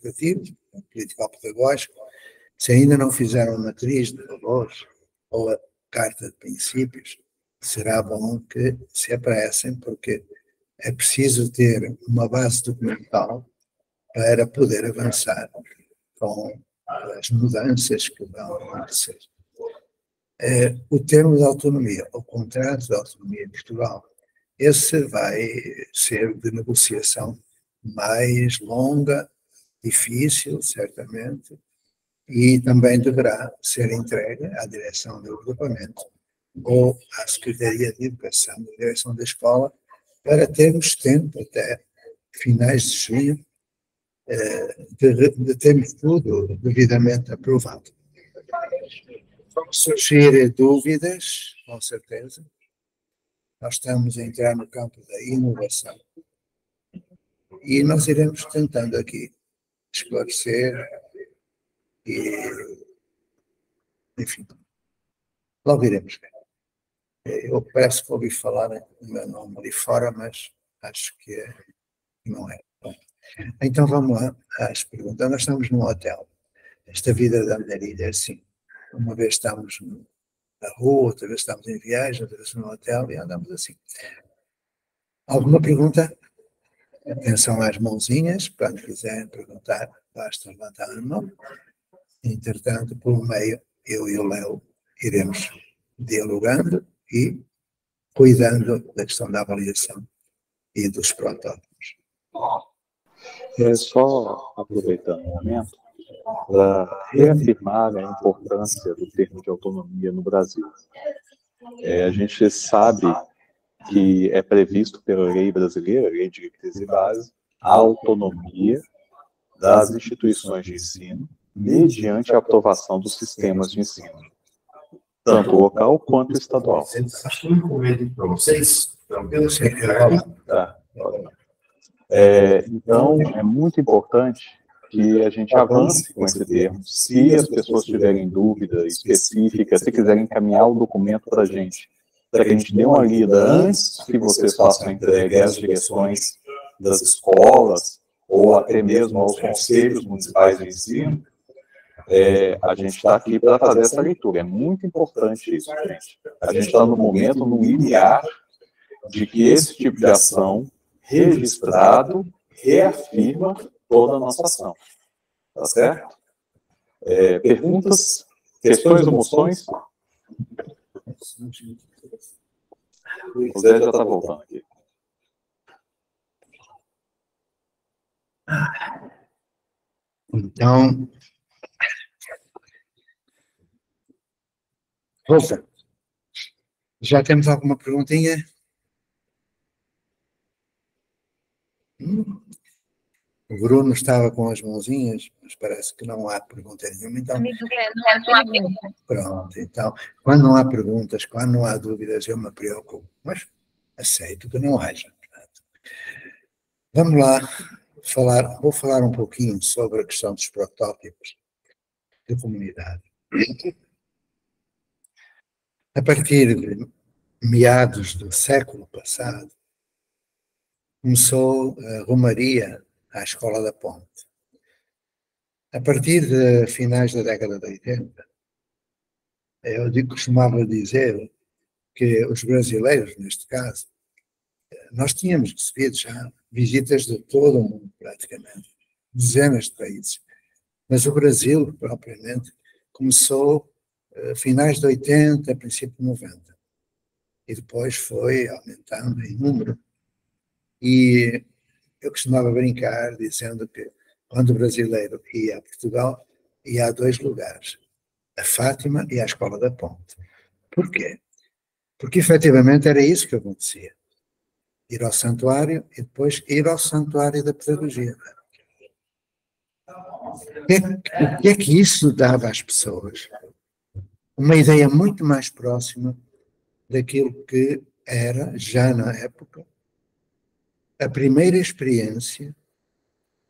educativo, político-pedagógico, se ainda não fizeram a matriz de valores ou a carta de princípios, será bom que se apressem, porque é preciso ter uma base documental para poder avançar com as mudanças que vão acontecer. O termo de autonomia, o contrato de autonomia em Portugal, esse vai ser de negociação mais longa, difícil, certamente, e também deverá ser entregue à direção do agrupamento ou à Secretaria de Educação da direção da escola, para termos tempo até finais de junho de termos tudo devidamente aprovado. Vão surgir dúvidas, com certeza. Nós estamos a entrar no campo da inovação e nós iremos tentando aqui esclarecer e, enfim, logo iremos ver. Eu parece que ouvi falar no meu nome ali fora, mas acho que não é. Bom, então vamos lá às perguntas. Nós estamos num hotel. Esta vida da andarilha é assim. Uma vez estamos na rua, outra vez estamos em viagem, outra vez no hotel e andamos assim. Alguma pergunta? Atenção às mãozinhas, quando quiserem perguntar, basta levantar a mão. Entretanto, pelo meio, eu e o Léo iremos dialogando e cuidando da questão da avaliação e dos protótipos. Só aproveitando o momento, para reafirmar a importância do termo de autonomia no Brasil. A gente sabe que é previsto pela lei brasileira, Lei de Diretrizes e Bases, a autonomia das instituições de ensino mediante a aprovação dos sistemas de ensino, tanto local quanto estadual. Acho que eu não convido para vocês, eu sei que tá. Então, é muito importante que a gente avance com esse termo. Se as pessoas tiverem dúvida específica, se quiserem encaminhar o documento para a gente, para que a gente dê uma lida antes que vocês façam a entrega às direções das escolas, ou até mesmo aos conselhos municipais de ensino, a gente está aqui para fazer essa leitura. É muito importante isso, gente. A gente está no momento, no limiar, de que esse tipo de ação registrado reafirma toda a nossa ação. Tá certo? Perguntas, questões ou moções? O Zé já está voltando aqui. Então, volta. Já temos alguma perguntinha? O Bruno estava com as mãozinhas, mas parece que não há pergunta nenhuma. Então, pronto, então, quando não há perguntas, quando não há dúvidas, eu me preocupo, mas aceito que não haja. Vamos lá vou falar um pouquinho sobre a questão dos protótipos de comunidade. A partir de meados do século passado, começou a romaria à Escola da Ponte. A partir de finais da década de 80, eu costumava dizer que os brasileiros, neste caso, nós tínhamos recebido já visitas de todo o mundo, praticamente, dezenas de países, mas o Brasil, propriamente, começou finais de 80, princípio de 90, e depois foi aumentando em número. E eu costumava brincar dizendo que quando o brasileiro ia a Portugal, ia a dois lugares, a Fátima e a Escola da Ponte. Porquê? Porque efetivamente era isso que acontecia. Ir ao santuário e depois ir ao santuário da pedagogia. O que é que isso dava às pessoas? Uma ideia muito mais próxima daquilo que era, já na época, a primeira experiência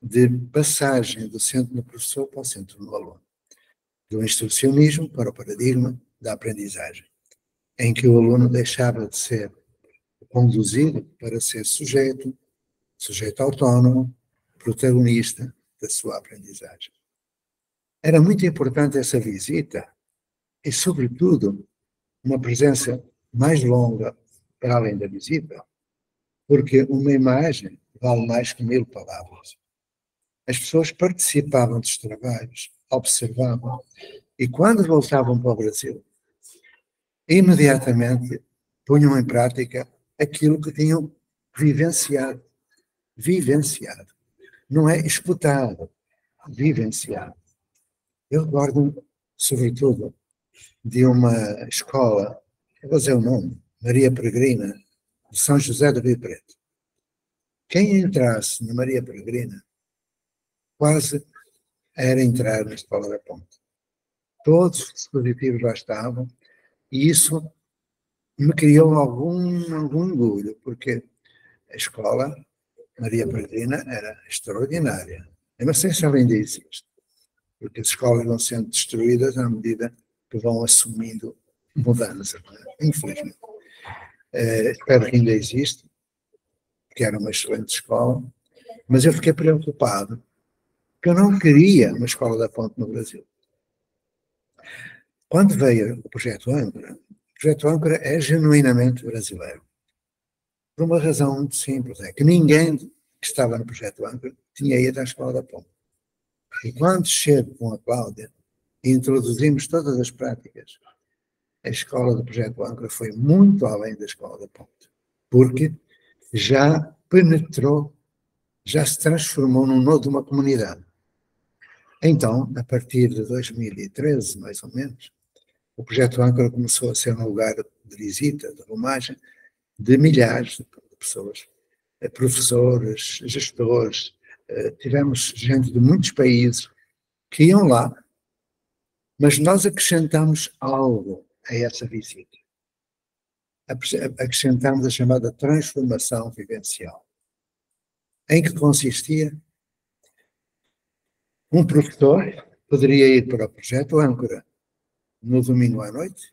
de passagem do centro do professor para o centro do aluno, do instrucionismo para o paradigma da aprendizagem, em que o aluno deixava de ser conduzido para ser sujeito autónomo, protagonista, da sua aprendizagem. Era muito importante essa visita e, sobretudo, uma presença mais longa para além da visita, porque uma imagem vale mais que 1000 palavras. As pessoas participavam dos trabalhos, observavam, e quando voltavam para o Brasil, imediatamente punham em prática aquilo que tinham vivenciado. Vivenciado. Não é escutado, vivenciado. Eu recordo, sobretudo, de uma escola, eu vou dizer o nome, Maria Peregrina, de São José do Rio Preto. Quem entrasse na Maria Peregrina quase era entrar na Escola da Ponte. Todos os dispositivos lá estavam, e isso me criou algum orgulho, porque a escola Maria Peregrina era extraordinária. Eu não sei se ela ainda existe, porque as escolas vão sendo destruídas à medida que vão assumindo mudanças, infelizmente. Espero que ainda exista, que era uma excelente escola, mas eu fiquei preocupado, porque eu não queria uma escola da Ponte no Brasil. Quando veio o Projeto Âncora é genuinamente brasileiro. Por uma razão muito simples, é que ninguém que estava no Projeto Âncora tinha ido à Escola da Ponte. E quando chego com a Cláudia e introduzimos todas as práticas, a escola do Projeto Âncora foi muito além da Escola da Ponte, porque já penetrou, já se transformou num nodo de uma comunidade. Então, a partir de 2013, mais ou menos, o Projeto Âncora começou a ser um lugar de visita, de romagem, de milhares de pessoas, professores, gestores, tivemos gente de muitos países que iam lá, mas nós acrescentamos algo a essa visita. Acrescentamos a chamada transformação vivencial, em que consistia um professor poderia ir para o Projeto Âncora no domingo à noite,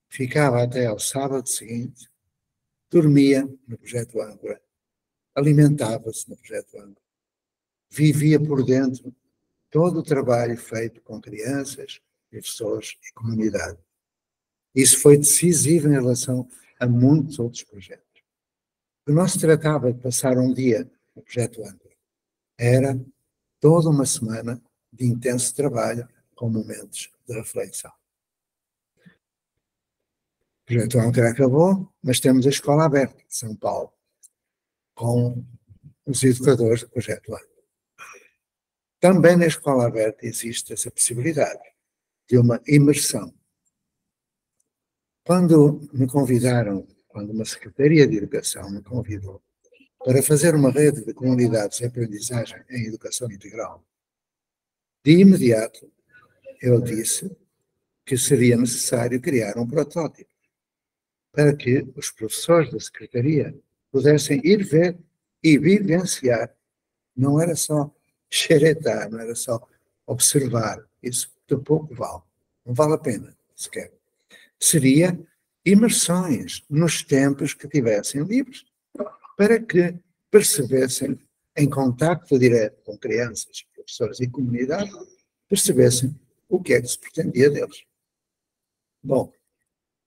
ficava até ao sábado seguinte, dormia no Projeto Âncora, alimentava-se no Projeto Âncora, vivia por dentro todo o trabalho feito com crianças, professores e comunidade. Isso foi decisivo em relação a muitos outros projetos. O que não se tratava de passar um dia no Projeto Âncora, era toda uma semana de intenso trabalho com momentos de reflexão. O Projeto Âncora acabou, mas temos a Escola Aberta de São Paulo, com os educadores do Projeto Âncora. Também na Escola Aberta existe essa possibilidade de uma imersão. Quando me convidaram, quando uma Secretaria de Educação me convidou para fazer uma rede de comunidades de aprendizagem em educação integral, de imediato eu disse que seria necessário criar um protótipo para que os professores da Secretaria pudessem ir ver e vivenciar. Não era só xeretar, não era só observar. Isso de pouco vale. Não vale a pena, sequer. Seria imersões nos tempos que tivessem livres, para que percebessem, em contacto direto com crianças, professores e comunidade, percebessem o que é que se pretendia deles. Bom,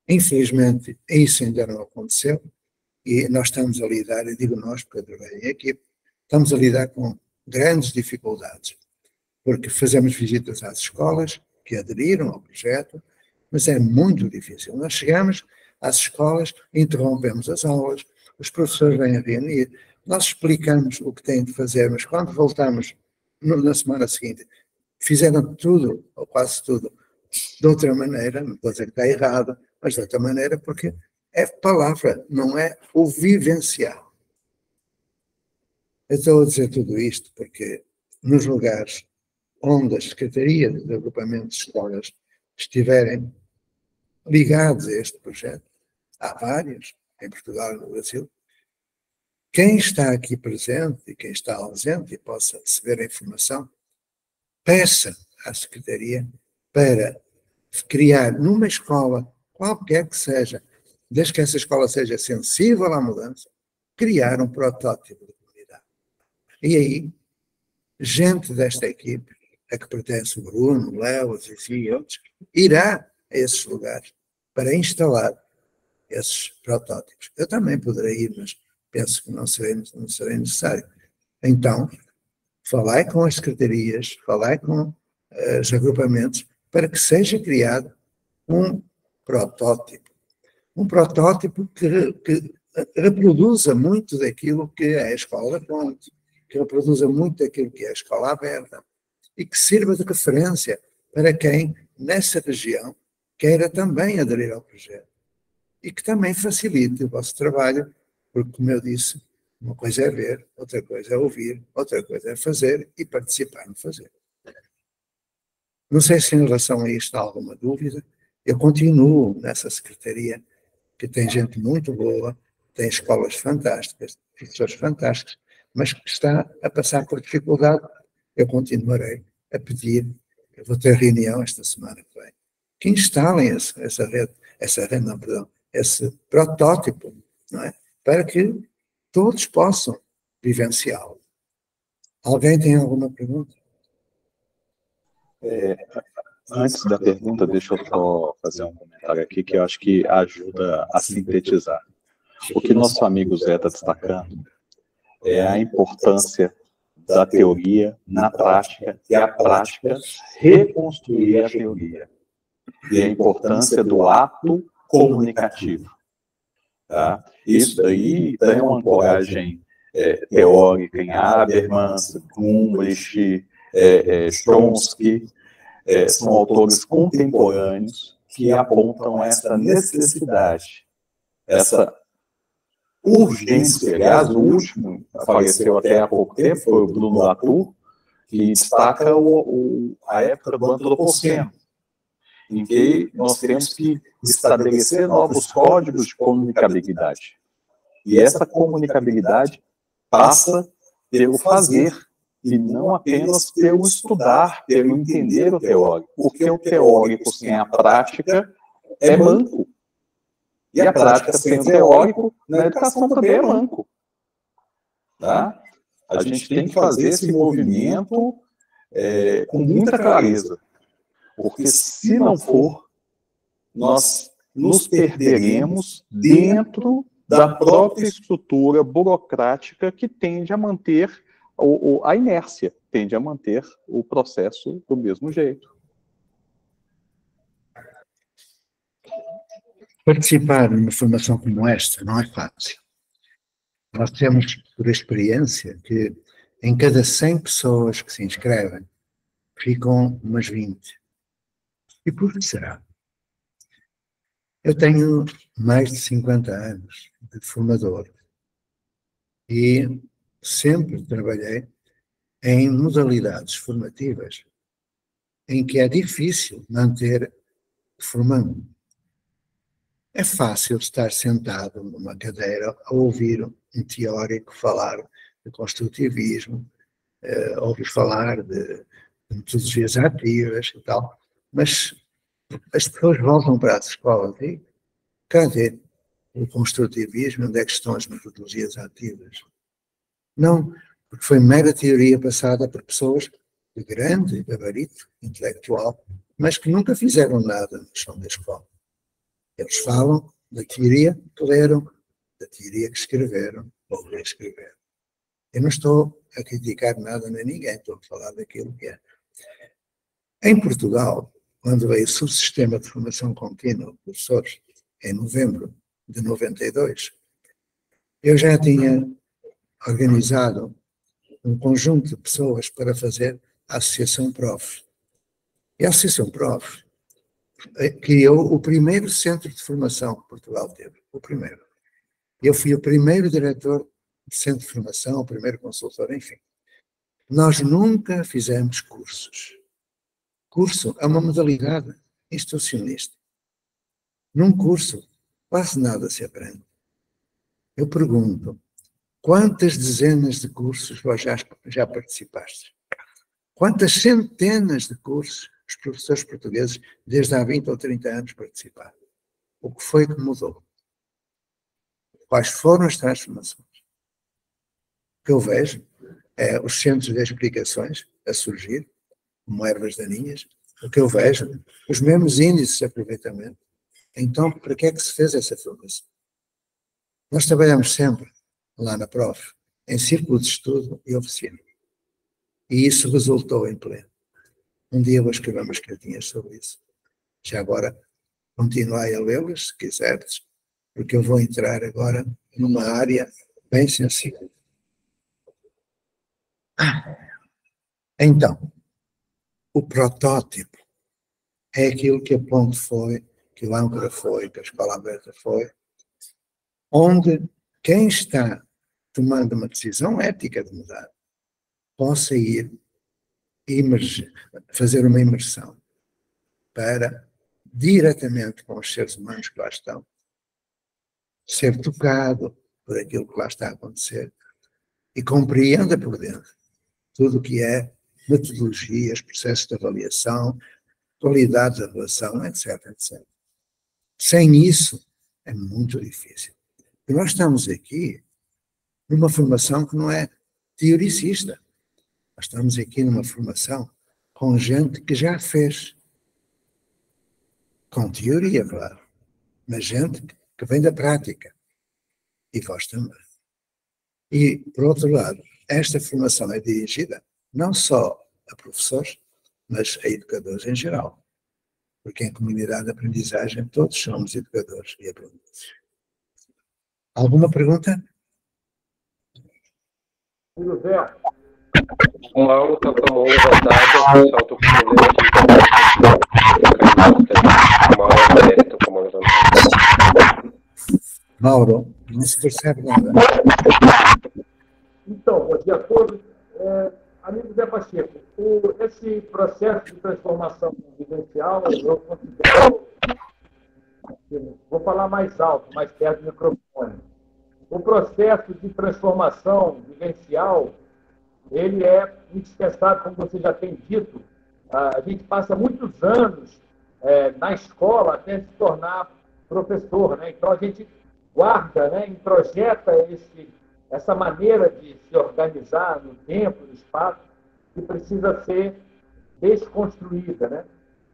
infelizmente, isso ainda não aconteceu, e nós estamos a lidar, eu digo nós, porque eu trabalho em equipe, estamos a lidar com grandes dificuldades, porque fazemos visitas às escolas que aderiram ao projeto, mas é muito difícil. Nós chegamos às escolas, interrompemos as aulas, os professores vêm a reunir, nós explicamos o que têm de fazer, mas quando voltamos na semana seguinte, fizeram tudo, ou quase tudo, de outra maneira, não estou a dizer que está errado, mas de outra maneira, porque é palavra, não é o vivenciar. Eu estou a dizer tudo isto porque nos lugares onde a Secretaria de Agrupamento de Escolas estiverem ligados a este projeto, há vários, em Portugal e no Brasil, quem está aqui presente e quem está ausente e possa receber a informação, peça à Secretaria para criar numa escola, qualquer que seja, desde que essa escola seja sensível à mudança, criar um protótipo de comunidade. E aí gente desta equipe, a que pertence o Bruno, o Léo, o Zizi e outros, irá a esses lugares para instalar esses protótipos. Eu também poderei ir, mas penso que não serei necessário. Então, falai com as secretarias, falai com os agrupamentos, para que seja criado um protótipo que reproduza muito daquilo que é a Escola Ponte, que reproduza muito daquilo que é a Escola Aberta, e que sirva de referência para quem, nessa região, queira também aderir ao projeto. E que também facilite o vosso trabalho, porque, como eu disse, uma coisa é ver, outra coisa é ouvir, outra coisa é fazer e participar no fazer. Não sei se em relação a isto há alguma dúvida. Eu continuo nessa secretaria, que tem gente muito boa, tem escolas fantásticas, professores fantásticos, mas que está a passar por dificuldade. Eu continuarei a pedir, eu vou ter reunião esta semana que vem, que instalem esse protótipo, não é? Para que todos possam vivenciá-lo. Alguém tem alguma pergunta? Antes da pergunta, deixa eu só fazer um comentário aqui que eu acho que ajuda a sintetizar. O que nosso amigo Zé está destacando é a importância da teoria na prática e a prática reconstruir a teoria. E a importância do ato comunicativo. Tá? Isso daí tem uma ancoragem teórica em Habermas, Gumbrich, Chomsky, são autores contemporâneos que apontam essa necessidade, essa urgência. Aliás, o último apareceu até há pouco tempo, foi o Bruno Latour, que destaca a época do antropoceno, em que nós temos que estabelecer novos códigos de comunicabilidade. E essa comunicabilidade passa pelo fazer, e não apenas pelo estudar, pelo entender o teórico. Porque o teórico sem a prática é manco. E a prática sem o teórico, na educação também é manco. Tá? A gente tem que fazer esse movimento com muita clareza. Porque se não for, nós nos perderemos dentro da própria estrutura burocrática que tende a manter a inércia, tende a manter o processo do mesmo jeito. Participar numa formação como esta não é fácil. Nós temos, por experiência, que em cada 100 pessoas que se inscrevem, ficam umas 20. E por que será? Eu tenho mais de 50 anos de formador e sempre trabalhei em modalidades formativas em que é difícil manter formando. É fácil estar sentado numa cadeira a ouvir um teórico falar de construtivismo, ouvir falar de metodologias ativas e tal, mas as pessoas voltam para as escolas e cadê o construtivismo? Onde é que estão as metodologias ativas? Não, porque foi mera teoria passada por pessoas de grande gabarito intelectual, mas que nunca fizeram nada no chão da escola. Eles falam da teoria que leram, da teoria que escreveram ou reescreveram. Eu não estou a criticar nada nem ninguém, estou a falar daquilo que é. Em Portugal, quando veio o subsistema de formação contínua de professores, em novembro de 92, eu já tinha organizado um conjunto de pessoas para fazer a Associação Prof. E a Associação Prof criou o primeiro centro de formação que Portugal teve, o primeiro. Eu fui o primeiro diretor de centro de formação, o primeiro consultor, enfim. Nós nunca fizemos cursos. Curso é uma modalidade instrucionista. Num curso, quase nada se aprende. Eu pergunto, quantas dezenas de cursos vós já participaste? Quantas centenas de cursos os professores portugueses, desde há 20 ou 30 anos, participaram? O que foi que mudou? Quais foram as transformações? O que eu vejo os centros de explicações a surgir, como ervas daninhas, o que eu vejo, os mesmos índices de aproveitamento. Então, para que é que se fez essa formação? Nós trabalhamos sempre lá na Prof, em círculo de estudo e oficina. E isso resultou em pleno. Um dia vou escrever umas cartinhas sobre isso. Já agora, continuai a lê-las, se quiseres, porque eu vou entrar agora numa área bem sensível. Então, o protótipo é aquilo que a Ponte foi, que o Âncora foi, que a Escola Aberta foi, onde quem está tomando uma decisão ética de mudar possa ir fazer uma imersão para, diretamente com os seres humanos que lá estão, ser tocado por aquilo que lá está a acontecer e compreenda por dentro tudo o que é metodologias, processos de avaliação, qualidade da relação, etc, etc. Sem isso, é muito difícil. E nós estamos aqui numa formação que não é teoricista. Nós estamos aqui numa formação com gente que já fez. Com teoria, claro. Mas gente que vem da prática. E vós também. E, por outro lado, esta formação é dirigida não só a professores, mas a educadores em geral. Porque em comunidade de aprendizagem todos somos educadores e aprendizes. Alguma pergunta? José, o Mauro está com a mão levantada, o pessoal está com problema aqui. O Mauro está com a mão levantada. Mauro, não se percebe nada. Então, bom dia a todos. Amigo Zé Pacheco, esse processo de transformação vivencial, eu considero, vou falar mais alto, mais perto do microfone. O processo de transformação vivencial, ele é indispensável, como você já tem dito. A gente passa muitos anos na escola até se tornar professor, né? Então a gente guarda, né, introjeta essa maneira de se organizar no tempo, no espaço, que precisa ser desconstruída, né?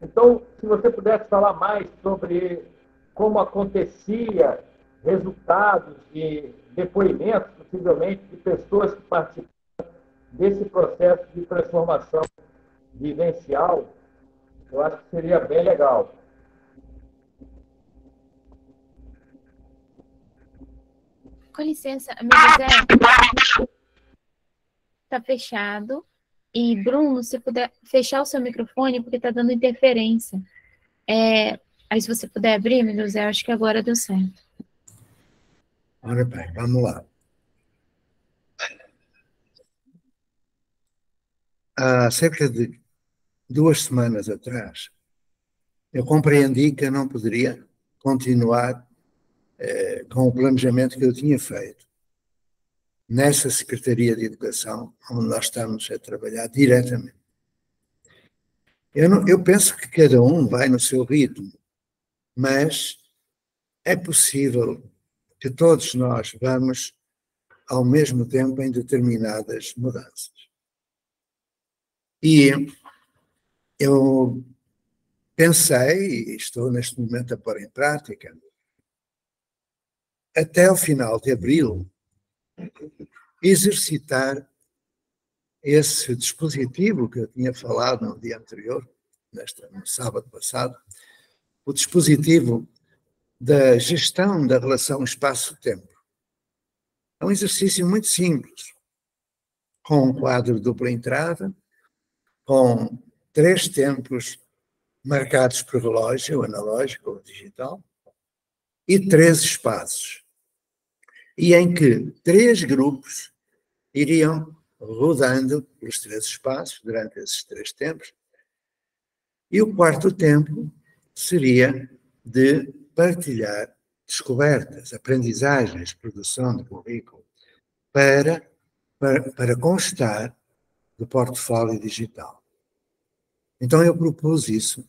Então, se você pudesse falar mais sobre como acontecia, resultados e depoimentos, possivelmente, de pessoas que participam desse processo de transformação vivencial, eu acho que seria bem legal. Com licença, amigo Zé. Está fechado. E, Bruno, se puder fechar o seu microfone, porque está dando interferência. Aí, se você puder abrir, amigo Zé, acho que agora deu certo. Ora bem, vamos lá. Há cerca de 2 semanas atrás, eu compreendi que eu não poderia continuar com o planejamento que eu tinha feito nessa Secretaria de Educação, onde nós estamos a trabalhar diretamente. Eu penso que cada um vai no seu ritmo, mas é possível que todos nós vamos ao mesmo tempo em determinadas mudanças. E eu pensei, e estou neste momento a pôr em prática, até o final de abril, exercitar esse dispositivo que eu tinha falado no dia anterior, no sábado passado, o dispositivo da gestão da relação espaço-tempo. É um exercício muito simples, com um quadro de dupla entrada, com 3 tempos marcados por relógio, analógico ou digital, e 3 espaços, e em que 3 grupos iriam rodando pelos 3 espaços durante esses 3 tempos, e o 4º tempo seria de partilhar descobertas, aprendizagens, produção de currículo, para constar do portfólio digital. Então eu propus isso,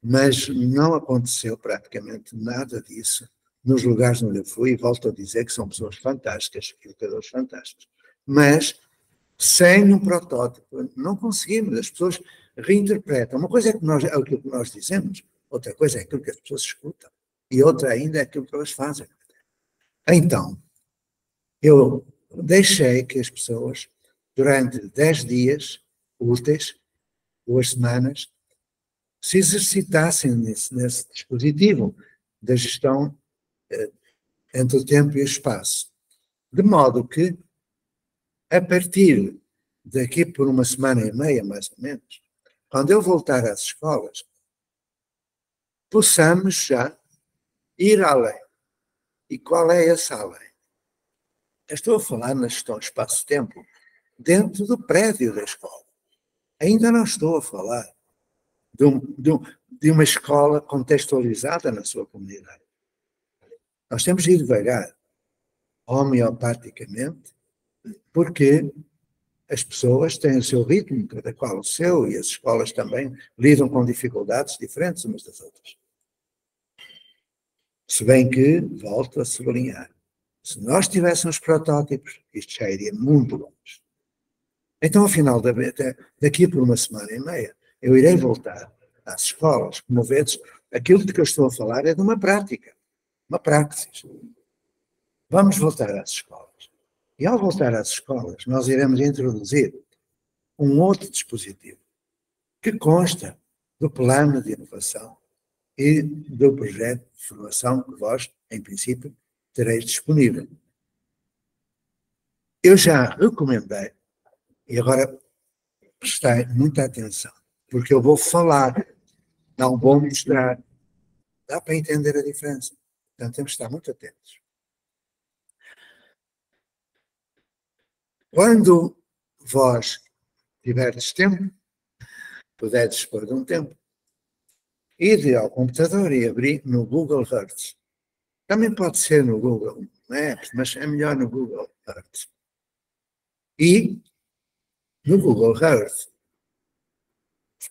mas não aconteceu praticamente nada disso nos lugares onde eu fui, e volto a dizer que são pessoas fantásticas, educadores fantásticos. Mas sem um protótipo. Não conseguimos, as pessoas reinterpretam. Uma coisa é aquilo que nós dizemos, outra coisa é aquilo que as pessoas escutam, e outra ainda é aquilo que elas fazem. Então, eu deixei que as pessoas, durante 10 dias úteis, 2 semanas, se exercitassem nesse dispositivo da gestão entre o tempo e o espaço. De modo que, a partir daqui por 1 semana e meia, mais ou menos, quando eu voltar às escolas, possamos já ir além. E qual é esse além? Eu estou a falar na gestão espaço-tempo dentro do prédio da escola. Ainda não estou a falar de uma escola contextualizada na sua comunidade. Nós temos de ir devagar, homeopaticamente, porque as pessoas têm o seu ritmo, cada qual o seu, e as escolas também lidam com dificuldades diferentes umas das outras. Se bem que, volto a sublinhar, se nós tivéssemos protótipos, isto já iria muito longe. Então, ao final daqui por 1 semana e meia, eu irei voltar às escolas. Como vês, aquilo de que eu estou a falar é de uma prática, uma praxis. Vamos voltar às escolas. E ao voltar às escolas, nós iremos introduzir um outro dispositivo que consta do plano de inovação e do projeto de formação que vós, em princípio, tereis disponível. Eu já recomendei, e agora prestei muita atenção, porque eu vou falar, não vou mostrar. Dá para entender a diferença. Portanto, temos que estar muito atentos. Quando vós tiverdes tempo, puderdes dispor de um tempo, ir ao computador e abrir no Google Earth. Também pode ser no Google Maps, mas é melhor no Google Earth. E, no Google Earth,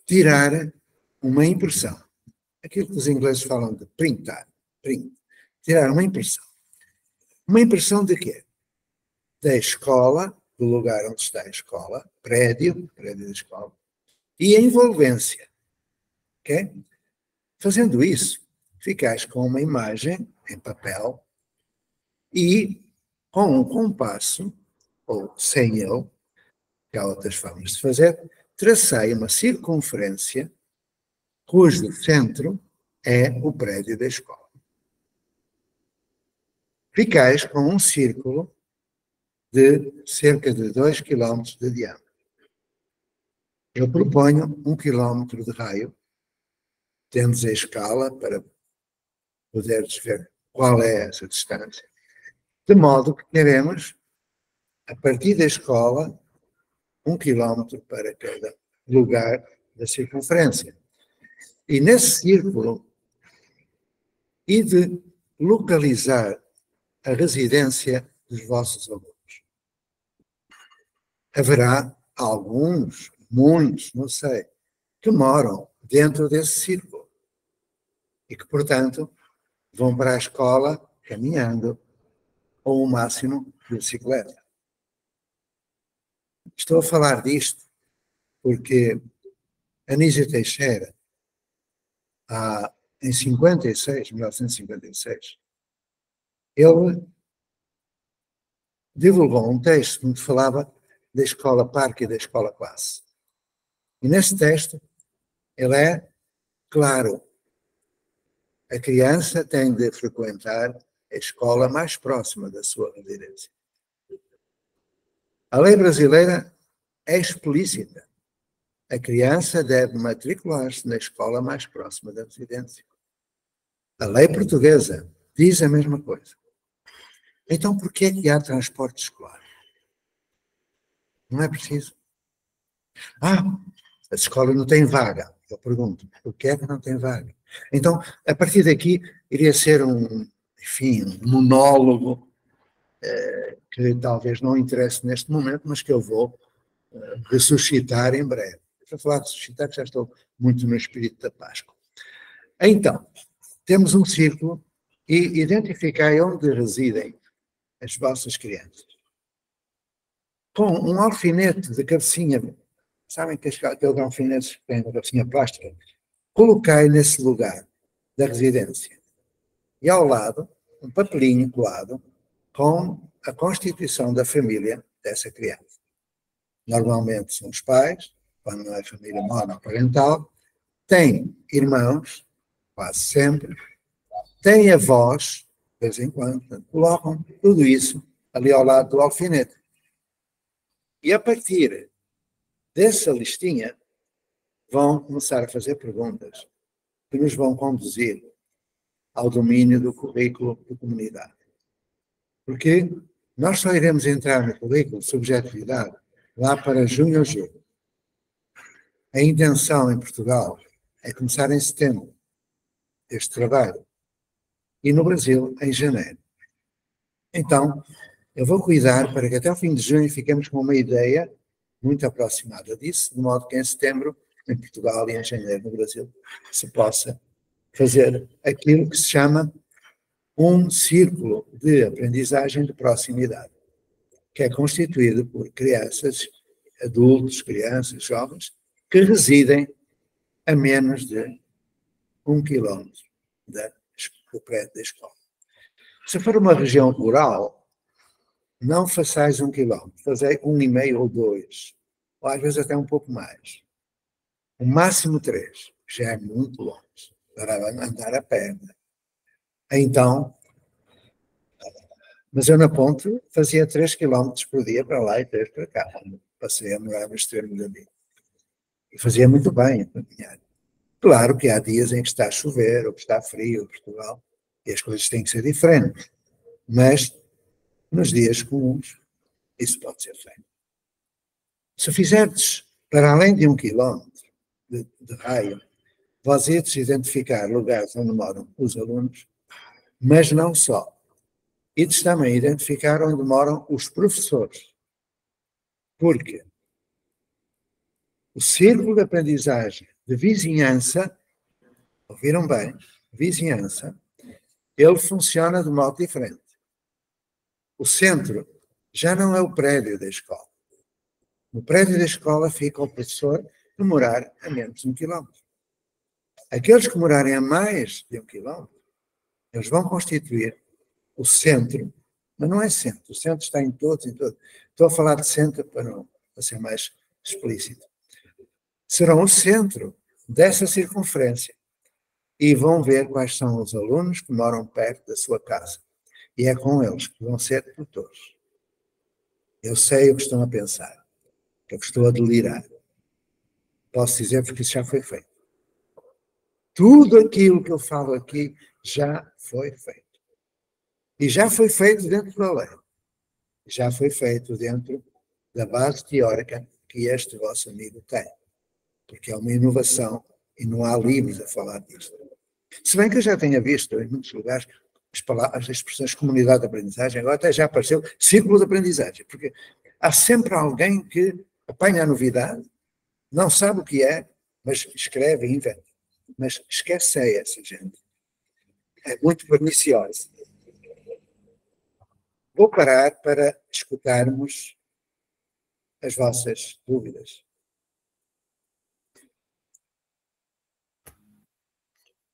tirar uma impressão. Aquilo que os ingleses falam de printar. Tirar uma impressão. Uma impressão de quê? Da escola, do lugar onde está a escola, prédio da escola, e a envolvência. Ok? Fazendo isso, ficais com uma imagem em papel e com um compasso, ou sem ele, que há outras formas de fazer, tracei uma circunferência cujo centro é o prédio da escola. Ficais com um círculo de cerca de 2 km de diâmetro. Eu proponho 1 km de raio, tendes a escala para poderes ver qual é essa distância, de modo que teremos, a partir da escola, 1 km para cada lugar da circunferência. E nesse círculo, e de localizar a residência dos vossos alunos. Haverá alguns, muitos, não sei, que moram dentro desse círculo e que, portanto, vão para a escola caminhando ou o máximo de bicicleta. Estou a falar disto porque Anísio Teixeira, em 1956, ele divulgou um texto onde falava da escola parque e da escola classe. E nesse texto, ele é claro, a criança tem de frequentar a escola mais próxima da sua residência. A lei brasileira é explícita. A criança deve matricular-se na escola mais próxima da residência. A lei portuguesa diz a mesma coisa. Então, por que é que há transporte escolar? Não é preciso. A escola não tem vaga. Eu pergunto, por que é que não tem vaga? Então, a partir daqui, iria ser um monólogo que talvez não interesse neste momento, mas que eu vou ressuscitar em breve. Para falar de ressuscitar, já estou muito no espírito da Páscoa. Então, temos um círculo e identificai onde residem as vossas crianças. com um alfinete de cabecinha, sabem que aqueles alfinetes que têm uma cabecinha plástica, coloquei nesse lugar da residência. E ao lado, um papelinho colado com a constituição da família dessa criança. Normalmente são os pais, quando não é família monoparental, tem irmãos, quase sempre, tem avós, de vez em quando, colocam tudo isso ali ao lado do alfinete. E a partir dessa listinha, vão começar a fazer perguntas que nos vão conduzir ao domínio do currículo de comunidade. Porque nós só iremos entrar no currículo de subjetividade lá para junho ou julho. A intenção em Portugal é começar em setembro este trabalho e no Brasil em janeiro. Então, eu vou cuidar para que até o fim de junho fiquemos com uma ideia muito aproximada disso, de modo que em setembro, em Portugal e em janeiro no Brasil, se possa fazer aquilo que se chama um círculo de aprendizagem de proximidade, que é constituído por crianças, adultos, crianças, jovens, que residem a menos de 1 quilómetro do prédio da escola. Se for uma região rural, não façais 1 quilómetro, fazei 1,5 ou 2, ou às vezes até um pouco mais. O máximo 3, já é muito longe para andar a pé. Então, mas eu na ponte fazia 3 quilómetros por dia para lá e 3 para cá, quando passei a morar no extremo da vida. E fazia muito bem a caminhar. Claro que há dias em que está a chover, ou que está frio em Portugal, e as coisas têm que ser diferentes. Mas, nos dias comuns, isso pode ser feito. Se fizerdes para além de 1 quilómetro de raio, vós ides identificar lugares onde moram os alunos, mas não só. Ides também identificar onde moram os professores. Porque o círculo de aprendizagem de vizinhança, ouviram bem, vizinhança, ele funciona de modo diferente. O centro já não é o prédio da escola. No prédio da escola fica o professor que morar a menos de 1 quilómetro. Aqueles que morarem a mais de 1 quilómetro, eles vão constituir o centro, mas não é centro, o centro está em todos, em todos. Estou a falar de centro para ser mais explícito. Serão o centro dessa circunferência e vão ver quais são os alunos que moram perto da sua casa. E é com eles que vão ser tutores. Eu sei o que estão a pensar, que eu estou a delirar. Posso dizer porque isso já foi feito. Tudo aquilo que eu falo aqui já foi feito. E já foi feito dentro da lei. Já foi feito dentro da base teórica que este vosso amigo tem. Porque é uma inovação e não há livros a falar disto. Se bem que eu já tenha visto em muitos lugares as expressões comunidade de aprendizagem, agora até já apareceu círculo de aprendizagem, porque há sempre alguém que apanha a novidade, não sabe o que é, mas escreve e inventa. Mas esquece essa gente. É muito perniciosa. Vou parar para escutarmos as vossas dúvidas.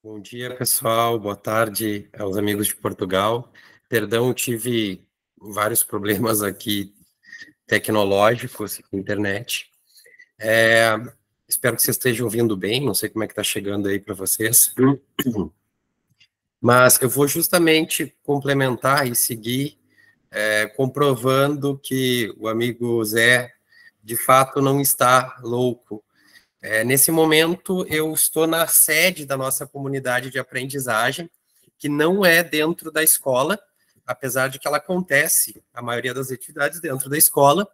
Bom dia, pessoal. Boa tarde aos amigos de Portugal. Perdão, tive vários problemas aqui tecnológicos, internet. Espero que vocês estejam ouvindo bem, não sei como é que está chegando aí para vocês. Mas eu vou justamente complementar e seguir comprovando que o amigo Zé, de fato, não está louco. Nesse momento, eu estou na sede da nossa comunidade de aprendizagem, que não é dentro da escola, apesar de que ela acontece, a maioria das atividades dentro da escola,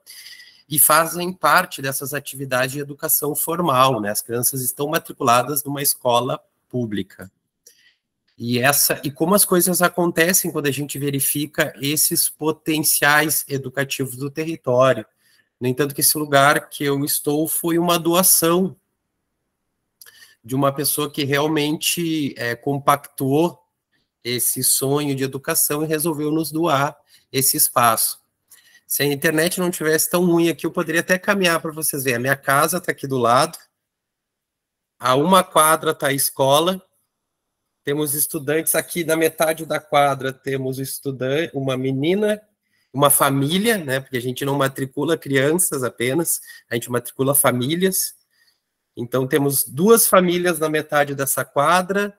e fazem parte dessas atividades de educação formal, né? As crianças estão matriculadas numa escola pública. E como as coisas acontecem quando a gente verifica esses potenciais educativos do território. No entanto, que esse lugar que eu estou foi uma doação de uma pessoa que realmente compactuou esse sonho de educação e resolveu nos doar esse espaço. Se a internet não tivesse tão ruim aqui, eu poderia até caminhar para vocês verem. A minha casa está aqui do lado, a uma quadra está a escola, temos estudantes aqui na metade da quadra, temos uma menina, uma família, né, porque a gente não matricula crianças apenas, a gente matricula famílias. Então, temos 2 famílias na metade dessa quadra,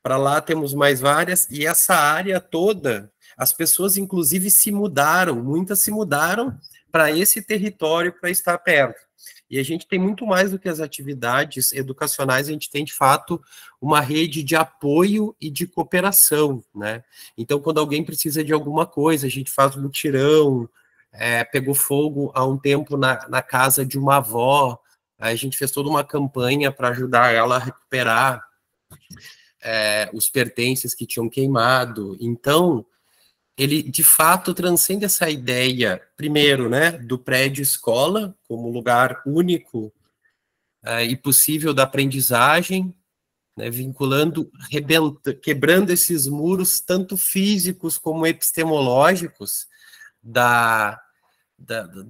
para lá temos mais várias, e essa área toda, as pessoas, inclusive, se mudaram, muitas se mudaram para esse território para estar perto. E a gente tem muito mais do que as atividades educacionais, a gente tem, de fato, uma rede de apoio e de cooperação, né? Então, quando alguém precisa de alguma coisa, a gente faz mutirão, pegou fogo há um tempo na casa de uma avó, a gente fez toda uma campanha para ajudar ela a recuperar os pertences que tinham queimado. Então, ele, de fato, transcende essa ideia, primeiro, né, do prédio-escola, como lugar único e possível da aprendizagem, né, vinculando, quebrando esses muros, tanto físicos como epistemológicos, da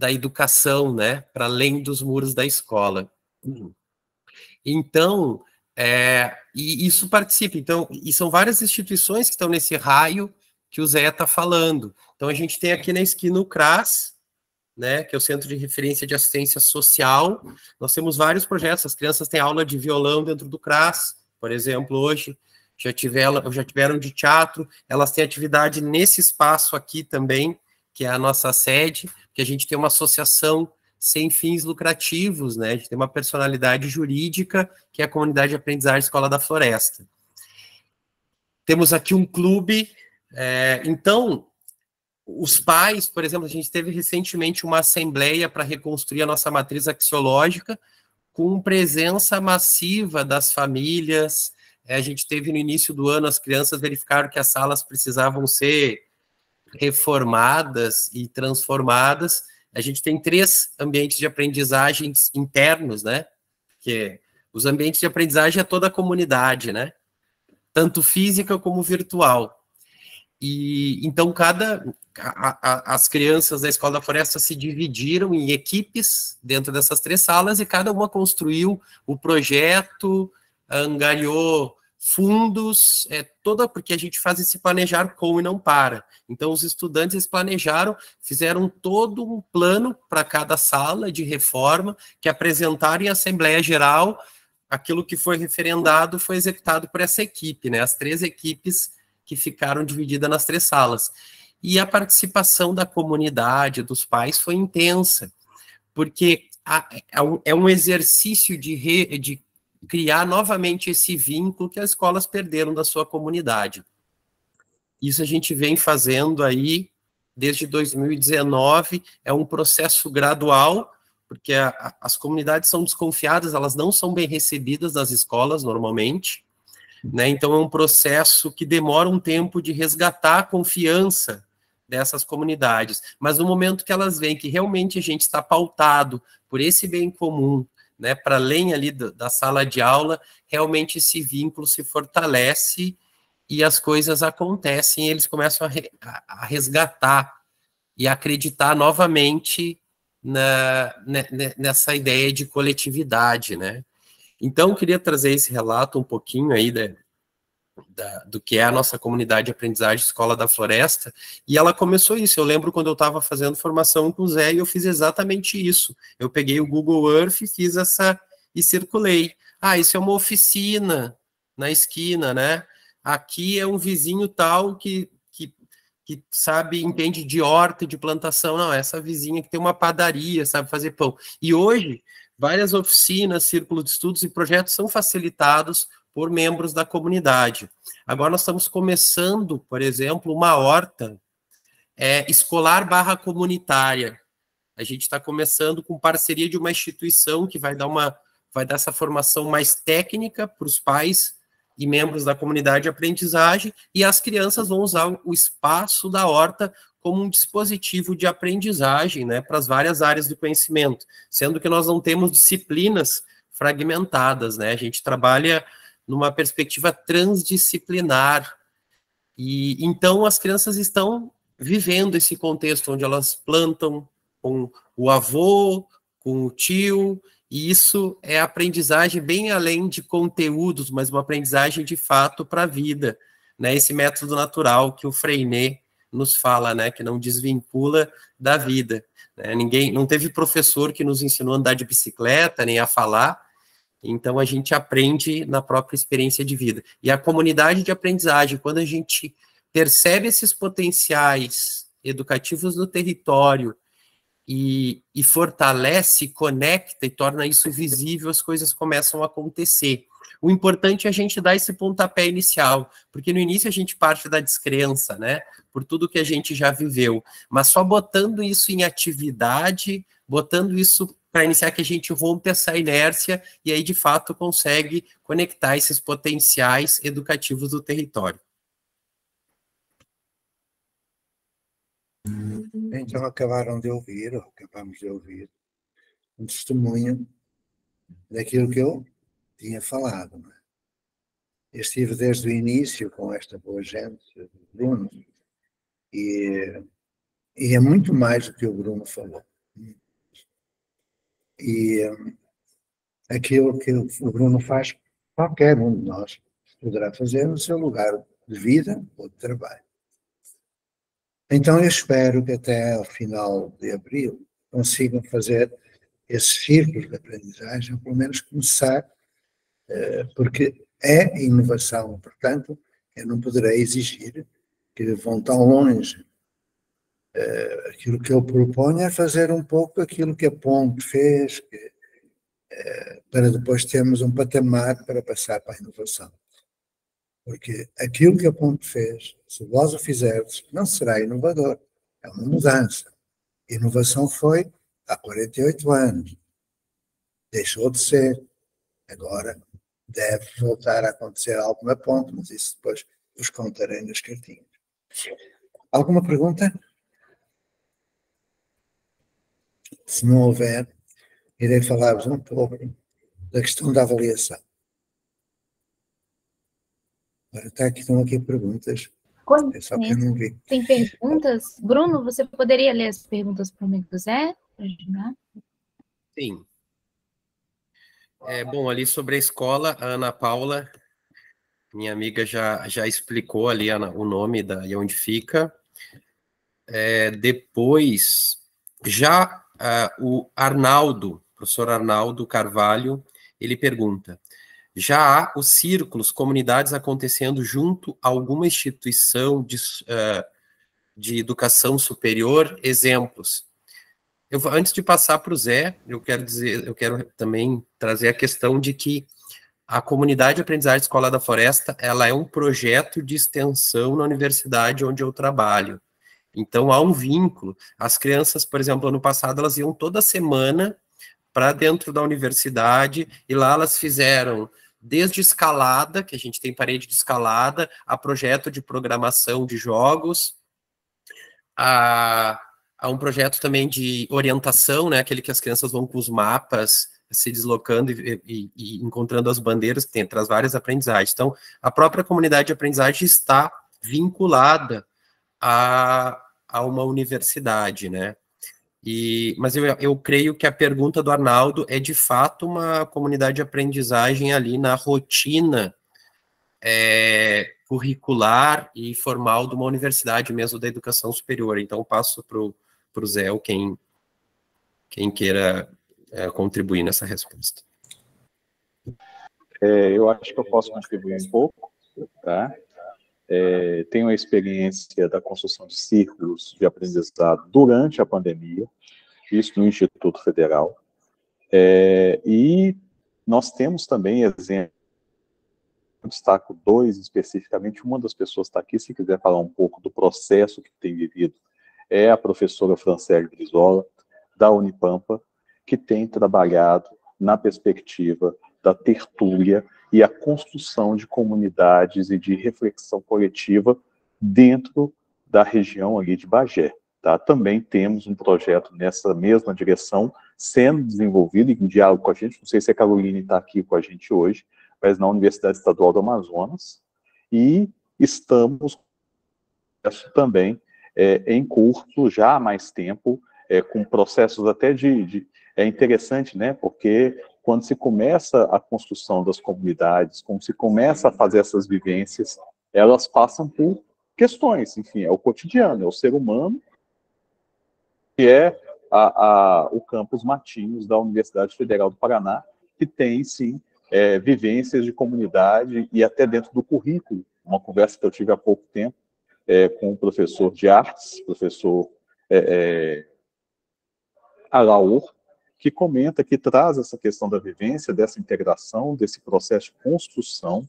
educação, né, para além dos muros da escola. Então, e isso participa, então, e são várias instituições que estão nesse raio que o Zé está falando. Então, a gente tem aqui na esquina o CRAS, né, que é o Centro de Referência de Assistência Social. Nós temos vários projetos, as crianças têm aula de violão dentro do CRAS, por exemplo, hoje, já tiveram de teatro, elas têm atividade nesse espaço aqui também, que é a nossa sede, que a gente tem uma associação sem fins lucrativos, né, a gente tem uma personalidade jurídica, que é a Comunidade de Aprendizagem Escola da Floresta. Temos aqui um clube. Então, os pais, por exemplo, a gente teve recentemente uma assembleia para reconstruir a nossa matriz axiológica, com presença massiva das famílias. A gente teve no início do ano, as crianças verificaram que as salas precisavam ser reformadas e transformadas. A gente tem 3 ambientes de aprendizagem internos, né? Que os ambientes de aprendizagem é toda a comunidade, né? Tanto física como virtual. E então as crianças da Escola da Floresta se dividiram em equipes dentro dessas 3 salas e cada uma construiu o projeto, angariou fundos, porque a gente faz esse planejar com e não para. Então os estudantes eles planejaram, fizeram todo um plano para cada sala de reforma, que apresentaram em Assembleia Geral, aquilo que foi referendado foi executado por essa equipe, né? As 3 equipes que ficaram divididas nas 3 salas. E a participação da comunidade, dos pais, foi intensa, porque é um exercício de criar novamente esse vínculo que as escolas perderam da sua comunidade. Isso a gente vem fazendo aí desde 2019, é um processo gradual, porque as comunidades são desconfiadas, elas não são bem recebidas nas escolas normalmente, né? Então é um processo que demora um tempo de resgatar a confiança dessas comunidades, mas no momento que elas veem que realmente a gente está pautado por esse bem comum, né, para além ali da sala de aula, realmente esse vínculo se fortalece e as coisas acontecem, e eles começam a resgatar e acreditar novamente nessa ideia de coletividade, né? Então, eu queria trazer esse relato um pouquinho aí do que é a nossa comunidade de aprendizagem Escola da Floresta, e ela começou isso. Eu lembro quando eu estava fazendo formação com o Zé, e eu fiz exatamente isso. Eu peguei o Google Earth e fiz e circulei. Isso é uma oficina na esquina, né? Aqui é um vizinho tal que sabe, entende de horta, de plantação. Não, essa vizinha que tem uma padaria, sabe fazer pão. E hoje, várias oficinas, círculos de estudos e projetos são facilitados por membros da comunidade. Agora nós estamos começando, por exemplo, uma horta escolar / comunitária. A gente está começando com parceria de uma instituição que vai dar essa formação mais técnica para os pais e membros da comunidade de aprendizagem, e as crianças vão usar o espaço da horta como um dispositivo de aprendizagem, né, para as várias áreas do conhecimento, sendo que nós não temos disciplinas fragmentadas, né? A gente trabalha numa perspectiva transdisciplinar, e então as crianças estão vivendo esse contexto onde elas plantam com o avô, com o tio, e isso é aprendizagem bem além de conteúdos, mas uma aprendizagem de fato para a vida, né? Esse método natural que o Freinet nos fala, né? Que não desvincula da vida, né? Não teve professor que nos ensinou a andar de bicicleta, nem a falar, então a gente aprende na própria experiência de vida. E a comunidade de aprendizagem, quando a gente percebe esses potenciais educativos no território e fortalece, conecta e torna isso visível, as coisas começam a acontecer. O importante é a gente dar esse pontapé inicial, porque no início a gente parte da descrença, né, por tudo que a gente já viveu, mas só botando isso em atividade, botando isso para iniciar que a gente rompe essa inércia e aí, de fato, consegue conectar esses potenciais educativos do território. Então acabamos de ouvir um testemunho daquilo que eu tinha falado. Não é? Eu estive desde o início com esta boa gente, Bruno, e é muito mais do que o Bruno falou. E aquilo que o Bruno faz, qualquer um de nós poderá fazer no seu lugar de vida ou de trabalho. Então eu espero que até ao final de abril consigam fazer esses círculos de aprendizagem, ou pelo menos começar, porque é inovação, portanto, eu não poderei exigir que vão tão longe. Aquilo que eu proponho é fazer um pouco aquilo que a Ponte fez, para depois termos um patamar para passar para a inovação. Porque aquilo que a Ponte fez, se vós o fizerdes, não será inovador, é uma mudança. Inovação foi há 48 anos. Deixou de ser. Agora deve voltar a acontecer algo na Ponte, mas isso depois vos contarei nas cartinhas. Alguma pergunta? Se não houver, irei falar-vos um pouco da questão da avaliação. Agora estão aqui perguntas. É só que eu não vi. Tem perguntas? Bruno, você poderia ler as perguntas para o amigo Zé? Para ajudar? Sim. Bom, ali sobre a escola, a Ana Paula, minha amiga, já explicou ali o nome e onde fica. Depois, já o Arnaldo, professor Arnaldo Carvalho, ele pergunta: já há os círculos, comunidades acontecendo junto a alguma instituição de educação superior? Exemplos. Antes de passar para o Zé, eu quero também trazer a questão de que a comunidade de aprendizagem Escola da Floresta, ela é um projeto de extensão na universidade onde eu trabalho. Então, há um vínculo. As crianças, por exemplo, ano passado, elas iam toda semana para dentro da universidade, e lá elas fizeram desde escalada, que a gente tem parede de escalada, a projeto de programação de jogos, a um projeto também de orientação, né, aquele que as crianças vão com os mapas, se deslocando e encontrando as bandeiras, que traz várias aprendizagens. Então, a própria comunidade de aprendizagem está vinculada a uma universidade, né? Mas eu creio que a pergunta do Arnaldo é, de fato, uma comunidade de aprendizagem ali na rotina curricular e formal de uma universidade mesmo da educação superior. Então, passo para o Zé, ou quem queira contribuir nessa resposta. Eu acho que eu posso contribuir um pouco, tá? Tenho a experiência da construção de círculos de aprendizado durante a pandemia, isso no Instituto Federal, e nós temos também exemplos, eu destaco dois especificamente. Uma das pessoas está aqui, se quiser falar um pouco do processo que tem vivido, é a professora Franciele Brizola, da Unipampa, que tem trabalhado na perspectiva da tertúlia e a construção de comunidades e de reflexão coletiva dentro da região ali de Bagé. Tá? Também temos um projeto nessa mesma direção sendo desenvolvido em diálogo com a gente. Não sei se a Caroline está aqui com a gente hoje, mas na Universidade Estadual do Amazonas. E estamos também em curso, já há mais tempo, com processos até é interessante, né? Porque quando se começa a construção das comunidades, quando se começa a fazer essas vivências, elas passam por questões, enfim, é o cotidiano, é o ser humano, que é o campus Matinhos da Universidade Federal do Paraná, que tem, sim, vivências de comunidade e até dentro do currículo. Uma conversa que eu tive há pouco tempo com o professor de artes, professor Alaor, que comenta, que traz essa questão da vivência, dessa integração, desse processo de construção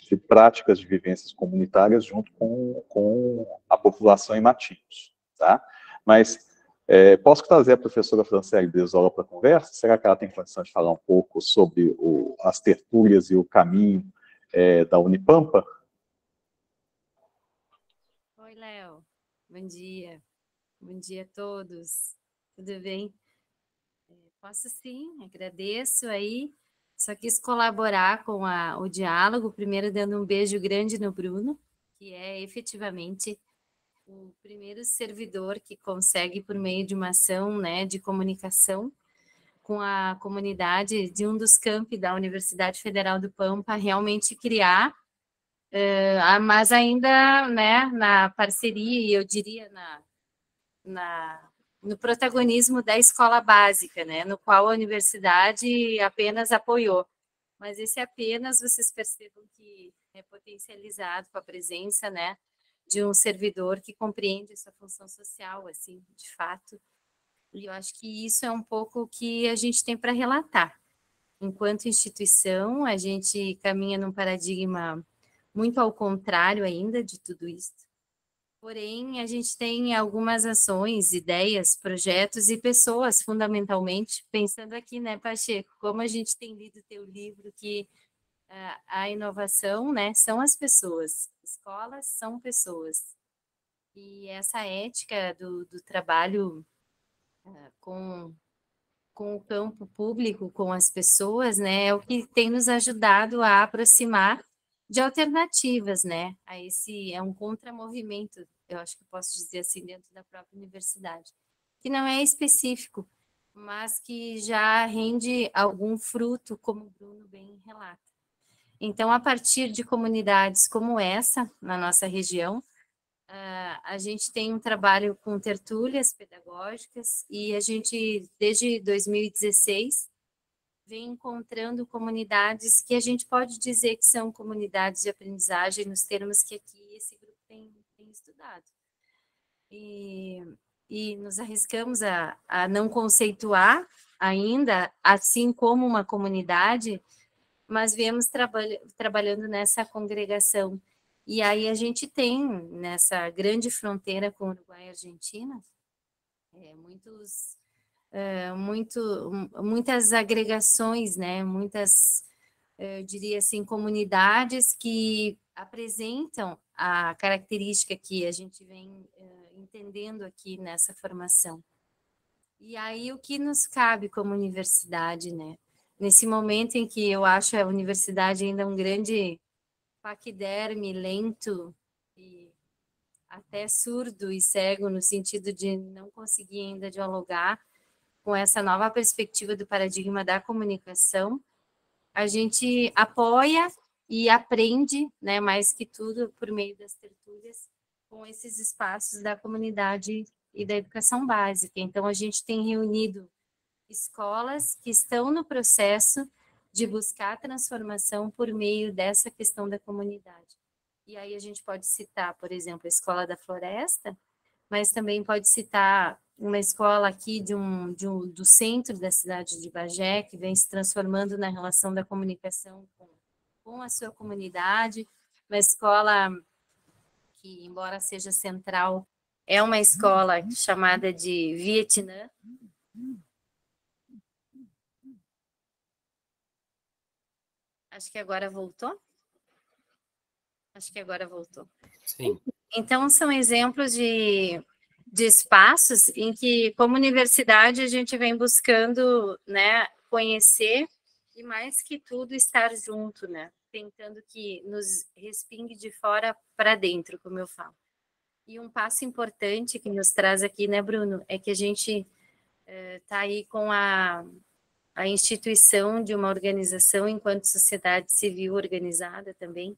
de práticas de vivências comunitárias junto com a população em Matinhos, tá? Mas posso trazer a professora Franciele Brizola para a conversa? Será que ela tem condição de falar um pouco sobre as tertúlias e o caminho da Unipampa? Oi, Léo. Bom dia. Bom dia a todos. Tudo bem? Posso sim, agradeço aí. Só quis colaborar com o diálogo, primeiro dando um beijo grande no Bruno, que é efetivamente o primeiro servidor que consegue, por meio de uma ação, né, de comunicação com a comunidade de um dos campi da Universidade Federal do Pampa, realmente criar, mas ainda, né, na parceria, e eu diria no protagonismo da escola básica, né, no qual a universidade apenas apoiou. Mas esse apenas, vocês percebam que é potencializado com a presença, né, de um servidor que compreende essa função social, assim, de fato. E eu acho que isso é um pouco o que a gente tem para relatar. Enquanto instituição, a gente caminha num paradigma muito ao contrário ainda de tudo isso. Porém, a gente tem algumas ações, ideias, projetos e pessoas, fundamentalmente, pensando aqui, né, Pacheco, como a gente tem lido teu livro, que a inovação, né, são as pessoas, escolas são pessoas. E essa ética do trabalho com o campo público, com as pessoas, né, é o que tem nos ajudado a aproximar de alternativas, né, é um contramovimento, eu acho que posso dizer assim, dentro da própria universidade, que não é específico, mas que já rende algum fruto, como o Bruno bem relata. Então, a partir de comunidades como essa, na nossa região, a gente tem um trabalho com tertúlias pedagógicas e a gente, desde 2016, vem encontrando comunidades que a gente pode dizer que são comunidades de aprendizagem nos termos que aqui esse grupo tem estudado. E nos arriscamos a não conceituar ainda, assim como uma comunidade, mas viemos trabalhando nessa congregação. E aí a gente tem, nessa grande fronteira com Uruguai e Argentina, muitas agregações, né? Muitas, eu diria assim, comunidades que apresentam a característica que a gente vem entendendo aqui nessa formação. E aí o que nos cabe como universidade, né? Nesse momento em que eu acho a universidade ainda um grande paquiderme, lento e até surdo e cego, no sentido de não conseguir ainda dialogar com essa nova perspectiva do paradigma da comunicação, a gente apoia e aprende, né, mais que tudo, por meio das tertúlias, com esses espaços da comunidade e da educação básica. Então, a gente tem reunido escolas que estão no processo de buscar transformação por meio dessa questão da comunidade. E aí a gente pode citar, por exemplo, a Escola da Floresta, mas também pode citar uma escola aqui do centro da cidade de Bagé, que vem se transformando na relação da comunicação com a sua comunidade, uma escola que, embora seja central, é uma escola chamada de Vietnã. Acho que agora voltou. Sim. Então, são exemplos de espaços em que, como universidade, a gente vem buscando, né, conhecer e, mais que tudo, estar junto, né, tentando que nos respingue de fora para dentro, como eu falo. E um passo importante que nos traz aqui, né, Bruno, é que a gente está aí com a instituição de uma organização enquanto sociedade civil organizada também,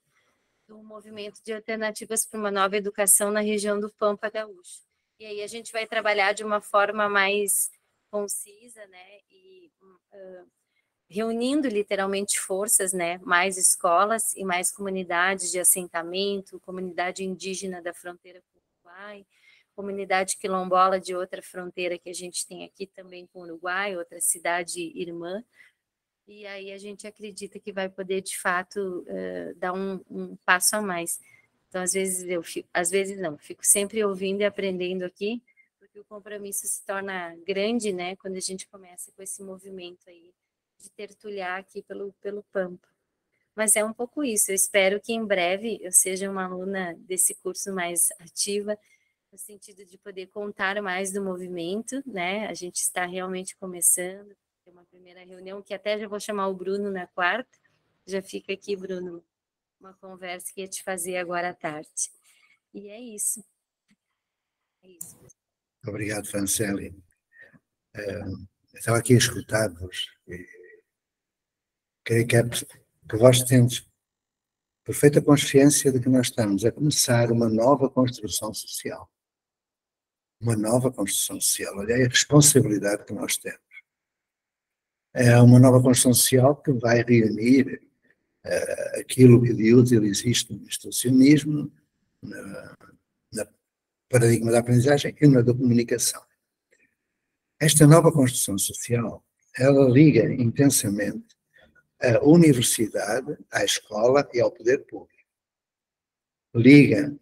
do movimento de alternativas para uma nova educação na região do Pampa Gaúcho. E aí a gente vai trabalhar de uma forma mais concisa, né, e reunindo literalmente forças, né, mais escolas e mais comunidades de assentamento, comunidade indígena da fronteira com o Uruguai, comunidade quilombola de outra fronteira que a gente tem aqui também com o Uruguai, outra cidade irmã, e aí a gente acredita que vai poder, de fato, dar um passo a mais. Então, às vezes não, fico sempre ouvindo e aprendendo aqui, porque o compromisso se torna grande, né, quando a gente começa com esse movimento aí de tertulhar aqui pelo Pampa. Mas é um pouco isso, eu espero que em breve eu seja uma aluna desse curso mais ativa, no sentido de poder contar mais do movimento, né, a gente está realmente começando, tem uma primeira reunião, que até já vou chamar o Bruno na quarta, já fica aqui, Bruno, uma conversa que ia te fazer agora à tarde. E é isso. É isso. Obrigado, Franceli. Estava aqui a escutar-vos. Creio que vós tendes perfeita consciência de que nós estamos a começar uma nova construção social. Uma nova construção social. Olha a responsabilidade que nós temos. É uma nova construção social que vai reunir aquilo que de útil existe no instrucionismo, na paradigma da aprendizagem e na da comunicação. Esta nova construção social, ela liga intensamente a universidade, à escola e ao poder público. Liga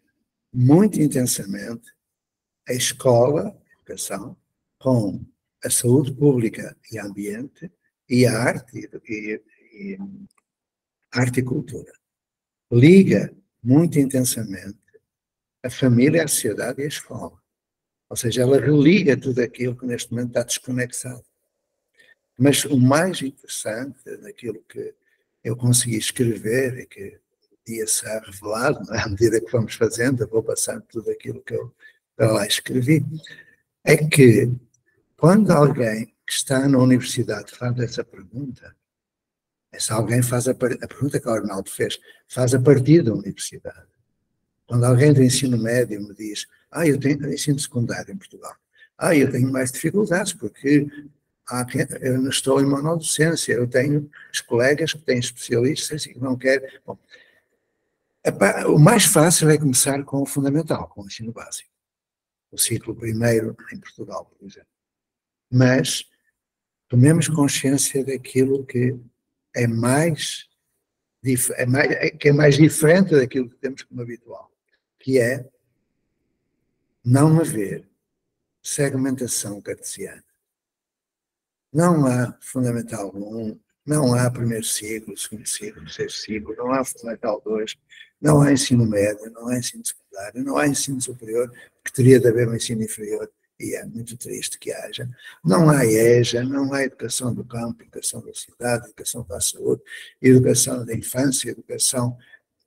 muito intensamente a escola, a educação, com a saúde pública e ambiente e a arte e cultura. Liga muito intensamente a família, a sociedade e a escola. Ou seja, ela religa tudo aquilo que neste momento está desconexado. Mas o mais interessante daquilo que eu consegui escrever e que dia será revelado, à medida que vamos fazendo, eu vou passando tudo aquilo que eu para lá escrevi, é que quando alguém que está na universidade faz essa pergunta, se alguém faz a pergunta que o Arnaldo fez, faz a partir da universidade. Quando alguém do ensino médio me diz, eu tenho ensino secundário em Portugal, eu tenho mais dificuldades porque eu não estou em monodocência, eu tenho os colegas que têm especialistas e que não querem. Bom, o mais fácil é começar com o fundamental, com o ensino básico. O ciclo primeiro em Portugal, por exemplo. Mas tomemos consciência daquilo que é mais diferente daquilo que temos como habitual, que é não haver segmentação cartesiana. Não há fundamental 1, não há primeiro ciclo, segundo ciclo, terceiro ciclo, não há fundamental 2, não há ensino médio, não há ensino secundário, não há ensino superior, que teria de haver um ensino inferior, e é muito triste que haja. Não há EJA, não há educação do campo, educação da cidade, educação da saúde, educação da infância, educação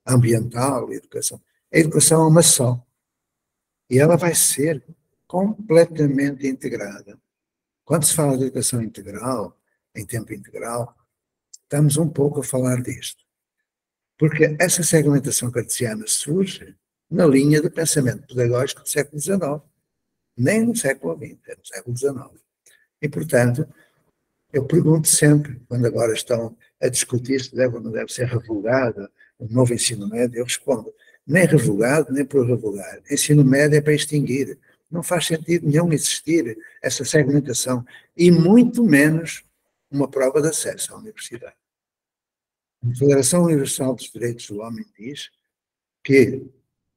ambiental, educação. A educação é uma só. E ela vai ser completamente integrada. Quando se fala de educação integral, em tempo integral, estamos um pouco a falar disto. Porque essa segmentação cartesiana surge na linha do pensamento pedagógico do século XIX. Nem no século XX, é no século XIX. E, portanto, eu pergunto sempre, quando agora estão a discutir se deve ou não deve ser revogado o novo ensino médio, eu respondo, nem revogado, nem por revogar. Ensino médio é para extinguir. Não faz sentido nenhum existir essa segmentação, e muito menos uma prova de acesso à universidade. A Declaração Universal dos Direitos do Homem diz que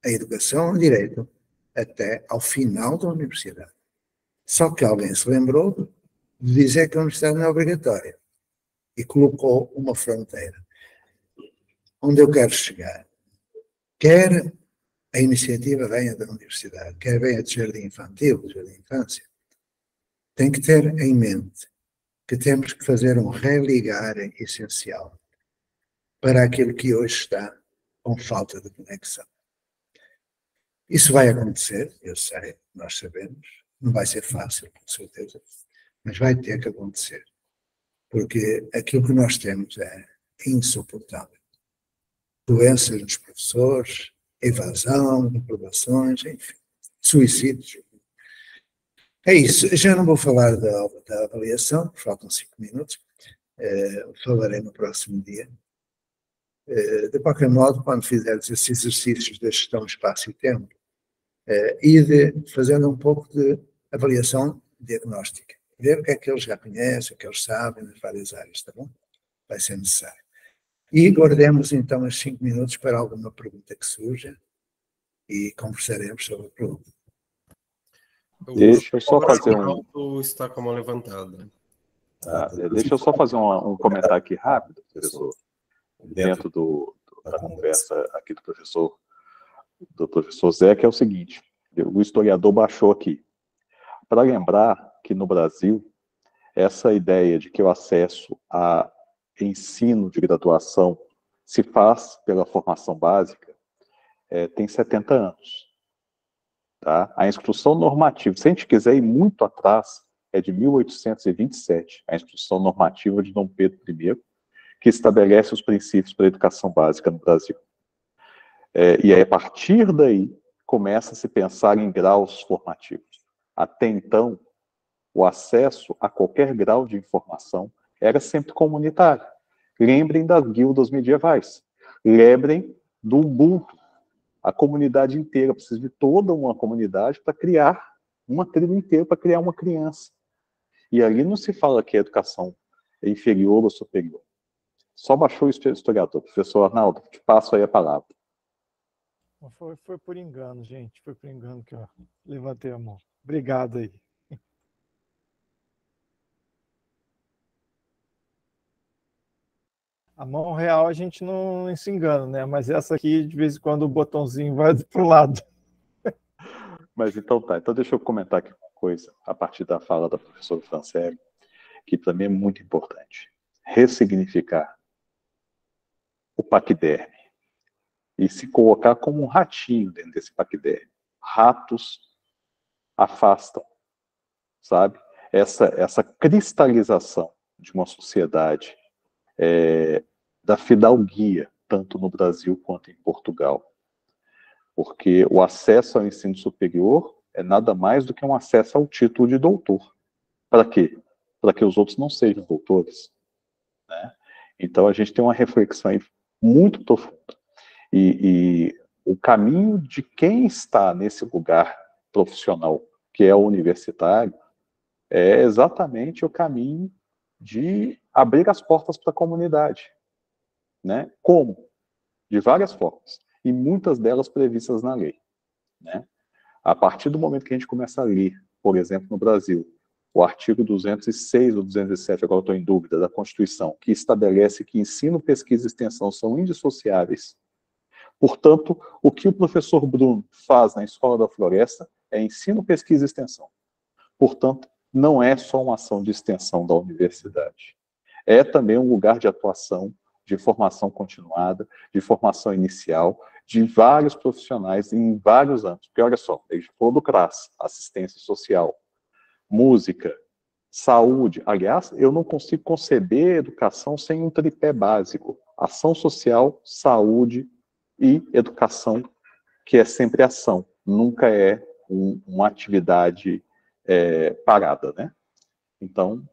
a educação é um direito até ao final da universidade. Só que alguém se lembrou de dizer que a universidade não é obrigatória e colocou uma fronteira. Onde eu quero chegar, quer a iniciativa venha da universidade, quer venha de jardim infantil, de jardim de infância, tem que ter em mente que temos que fazer um religar essencial para aquilo que hoje está com falta de conexão. Isso vai acontecer, eu sei, nós sabemos, não vai ser fácil, com certeza, mas vai ter que acontecer, porque aquilo que nós temos é insuportável. Doenças dos professores, evasão, reprovações, enfim, suicídios. É isso, já não vou falar da avaliação, faltam 5 minutos, falarei no próximo dia. De qualquer modo, quando fizeres esses exercícios da gestão de espaço e tempo, fazendo um pouco de avaliação diagnóstica, ver o que é que eles já conhecem, o que eles sabem nas várias áreas, tá bom? Vai ser necessário. E guardemos então os 5 minutos para alguma pergunta que surja e conversaremos sobre a pergunta. Deixa eu só fazer um... Está com a mão levantada. Deixa eu só fazer um comentário aqui rápido, professor, dentro da conversa aqui do professor Zé, que é o seguinte, o historiador baixou aqui. Para lembrar que no Brasil, essa ideia de que o acesso a ensino de graduação se faz pela formação básica, tem 70 anos. Tá? A instrução normativa, se a gente quiser ir muito atrás, é de 1827, a instrução normativa de Dom Pedro I, que estabelece os princípios para a educação básica no Brasil. E aí, a partir daí, começa a se pensar em graus formativos. Até então, o acesso a qualquer grau de informação era sempre comunitário. Lembrem das guildas medievais. Lembrem do Ubuntu. A comunidade inteira precisa de toda uma comunidade para criar uma tribo inteira, para criar uma criança. E ali não se fala que a educação é inferior ou superior. Só baixou o historiador. Professor Arnaldo, te passo aí a palavra. Foi por engano, gente. Foi por engano que eu levantei a mão. Obrigado aí. A mão real a gente não se engana, né? Mas essa aqui, de vez em quando, o botãozinho vai pro lado. Mas então tá. Então deixa eu comentar aqui uma coisa, a partir da fala da professora Franciele, que para mim é muito importante. Ressignificar o paquiderme e se colocar como um ratinho dentro desse paquiderme. Ratos afastam, sabe? Essa cristalização de uma sociedade da fidalguia, tanto no Brasil quanto em Portugal. Porque o acesso ao ensino superior é nada mais do que um acesso ao título de doutor. Para quê? Para que os outros não sejam doutores. Né? Então a gente tem uma reflexão aí muito profunda. E o caminho de quem está nesse lugar profissional, que é o universitário, é exatamente o caminho de abrir as portas para a comunidade. Né? Como? De várias formas. E muitas delas previstas na lei. Né? A partir do momento que a gente começa a ler, por exemplo, no Brasil, o artigo 206 ou 207, agora estou em dúvida, da Constituição, que estabelece que ensino, pesquisa e extensão são indissociáveis. Portanto, o que o professor Bruno faz na Escola da Floresta é ensino, pesquisa e extensão. Portanto, não é só uma ação de extensão da universidade. É também um lugar de atuação, de formação continuada, de formação inicial, de vários profissionais em vários âmbitos. Porque, olha só, ele falou do CRAS, assistência social, música, saúde. Aliás, eu não consigo conceber educação sem um tripé básico. Ação social, saúde e educação, que é sempre ação. Nunca é uma atividade parada, né? Então,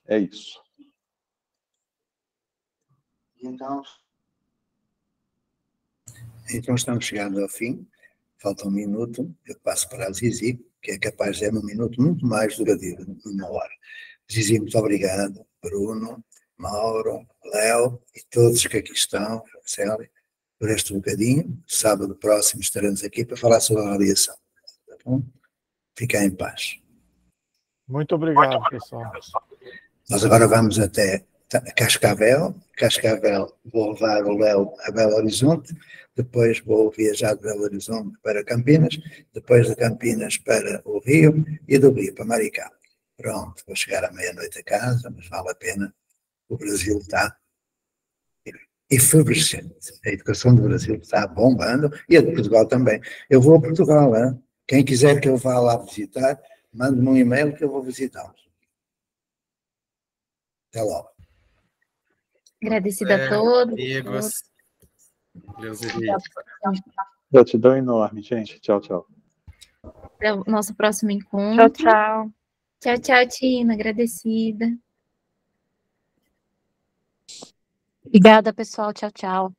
é isso. Então estamos chegando ao fim. Falta um minuto. Eu passo para a Zizi, que é capaz de ser um minuto muito mais duradouro, uma hora. Zizi, muito obrigado. Bruno, Mauro, Léo e todos que aqui estão, Franciele, por este bocadinho. Sábado próximo estaremos aqui para falar sobre a avaliação. Tá bom? Fiquem em paz. Muito obrigado, pessoal. Nós agora vamos até Cascavel. Cascavel, vou levar o Léo a Belo Horizonte. Depois vou viajar de Belo Horizonte para Campinas. Depois de Campinas para o Rio. E do Rio para Maricá. Pronto, vou chegar à meia-noite a casa, mas vale a pena. O Brasil está efervescente. A educação do Brasil está bombando e a de Portugal também. Eu vou a Portugal, hein? Quem quiser que eu vá lá visitar, mande-me um e-mail que eu vou visitá-los. Até logo. Agradecida a todos. Amigos. Deus Gratidão enorme, gente. Tchau, tchau. Até o nosso próximo encontro. Tchau, tchau. Tchau, tchau, Tina. Agradecida. Obrigada, pessoal. Tchau, tchau.